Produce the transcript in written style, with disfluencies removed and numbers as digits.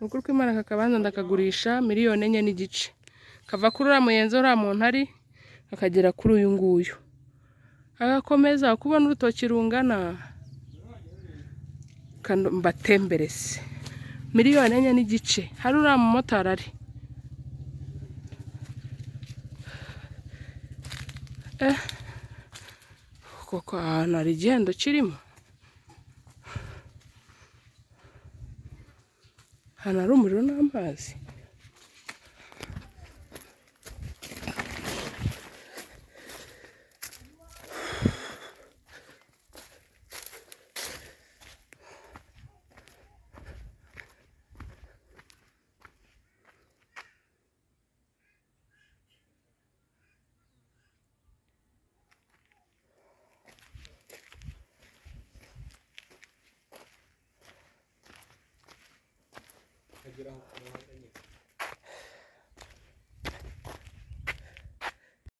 ukuri kw'Imana kakabanza ndakagurisha miliyoni 4 n'igice kava kuri uriya muyenzi uriya muntu ari akagera kuri uyu nguyu agakomeza kubona urutoki rungana mbatemberese miliyoni 4 n'igice hari uriya mumotari ari koko ahantu hari igihendo kirimo hano hari umuriro n'amazi Ageraho ku muhanda nyine